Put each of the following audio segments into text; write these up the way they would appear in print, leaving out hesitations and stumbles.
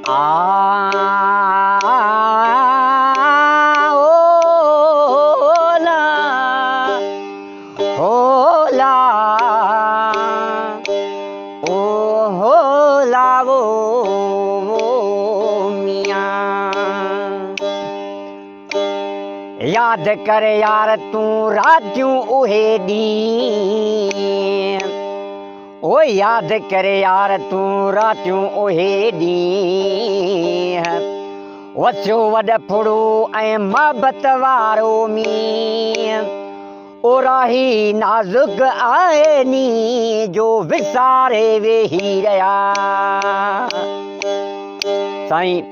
आ ओला होला ओ होला वो मियाँ। याद कर यार तू रातियों उहे दी, ओ याद कर यार तू रातियों उहे दी। वसियो वॾफुड़ो ऐं मोहबत वारो मींहुं, ओ राही नाज़ुक आहे नी जो विसारे वेही रहिया। साईं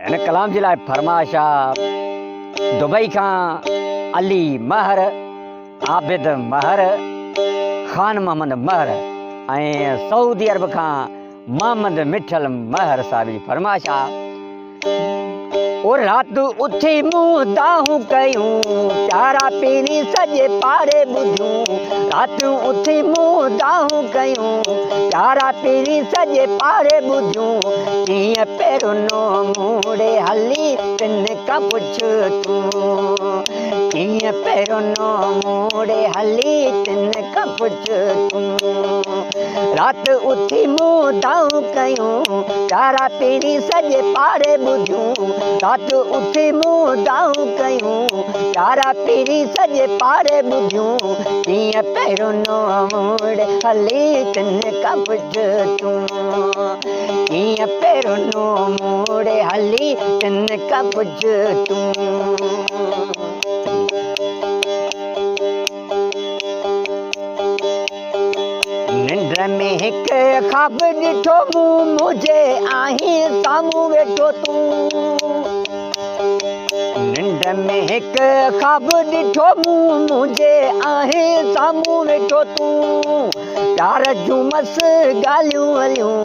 हिन कलाम जे लाइ फरमाइश आहे दुबई खां अली महर, आबिद महर, ख़ान मोहम्मद महर ऐं सऊदी अरब खां मोहम्मद मिठल महर साहिब जी फरमाइश आहे। ओ रात उथी मुंहुं दाहूं कयूं प्यारा पीरी सॼे पाड़े ॿुधियूं। रात उथी मुंहुं दाहूं कयूं प्यारा पीरी सॼे पाड़े ॿुधियूं। कीअं पहिरियों नो मूड़े हली तिन खां पुछ तूं, कीअं पहिरियों नो मूड़े हली तिन खां पुछ तूं। रात उथी मुंहुं दाहूं कयूं प्यारा पीरी सॼे पाड़े ॿुधियूं। रात उथी मुंहुं दाहूं कयूं प्यारा पीरी सॼे पाड़े ॿुधियूं। कीअं पहिरियों नो मूड़े हली तिन खां पुछ तूं, कीअं पहिरियों नो मूड़े हली तिन खां पुछ तूं। निंड में हिकु ख्वाब ॾिठो मूं मुझे आहीं साम्हूं वेठो तूं। निंड में हिकु ख्वाब ॾिठो मूं मुझे आहीं साम्हूं वेठो तूं। प्यार जूं मस ॻाल्हियूं हलियूं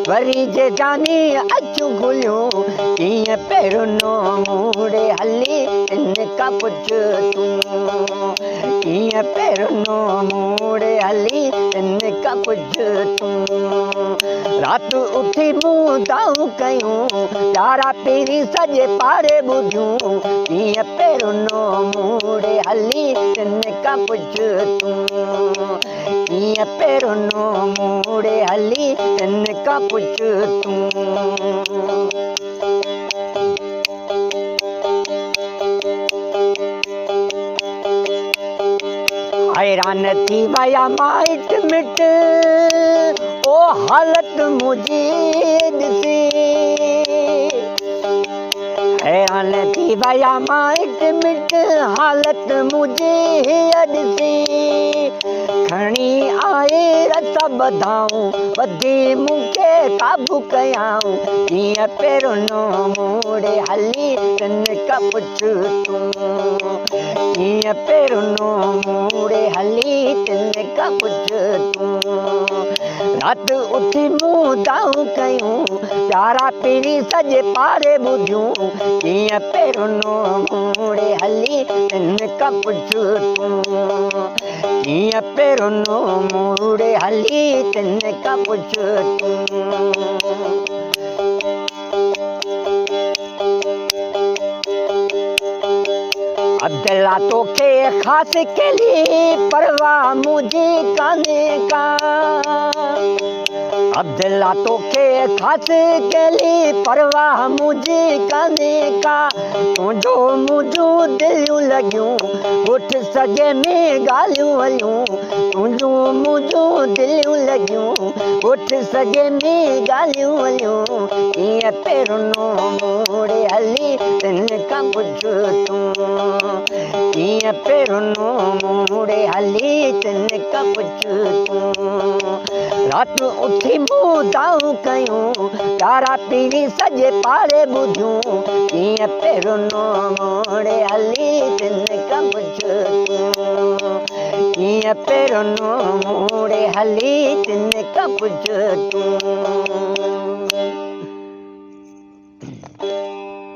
वरी जे जानी अखियूं खुलियूं। कीअं पहिरियों नो मूड़े हली तिन खां पुछ तूं, कीअं पहिरियों नो मूड़े हली तिन खां पुछ तूं। रात उथी मुंहुं दाहूं कयूं प्यारा पीरी सॼे पाड़े ॿुधियूं। कीअं पहिरियों नो मूड़े हली तिन खां पुछ तूं, कीअं पहिरियों नो मूड़े हली तिन खां पुछ तूं। हैरान थी विया माइट मिट ओ हालत मुंहिंजी ॾिसी। हैरान थी विया माइट मिट हालत मुंहिंजी ॾिसी। खणी आए रस ॿधाऊं ॿधी मूंखे काबू कयाऊं। कीअं पहिरियों नो मूड़े हली तिन खां पुछ तूं, कीअं पहिरियों नो मूड़े हली तिन खां पुछ तूं। रात उथी मुंहुं दाहूं कयूं प्यारा पीरी सॼे पाड़े ॿुधियूं। कीअं पहिरियों नो मूड़े हली तिन खां पुछ तूं, कीअं पहिरियों नो मूड़े हली तिन खां पुछ तूं। अब्दुल्ला तोखे ख़ासि केली परवाह मुंहिंजी कान्हे का। अब्दुल्ला तोखे ख़ासि केली परवाह मुंहिंजी कान्हे का। तुंहिंजो मुंहिंजूं दिलियूं लॻियूं ॻोठ सॼे में ॻाल्हियूं हलियूं। तुंहिंजूं मुंहिंजूं दिलियूं लॻियूं ॻोठ सॼे में ॻाल्हियूं हलियूं। कीअं पहिरियों नो मूड़े हली तिन खां पुछ तूं, कीअं पहिरियों नो मूड़े हली तिन खां पुछ तूं। रात उथी मुंहुं दाहूं कयूं प्यारा पीरी सॼे पाड़े ॿुधियूं। कीअं पहिरियों नो मूड़े हली तिन खां पुछ तूं, कीअं पहिरियों नो मूड़े हली तिन खां पुछ तूं।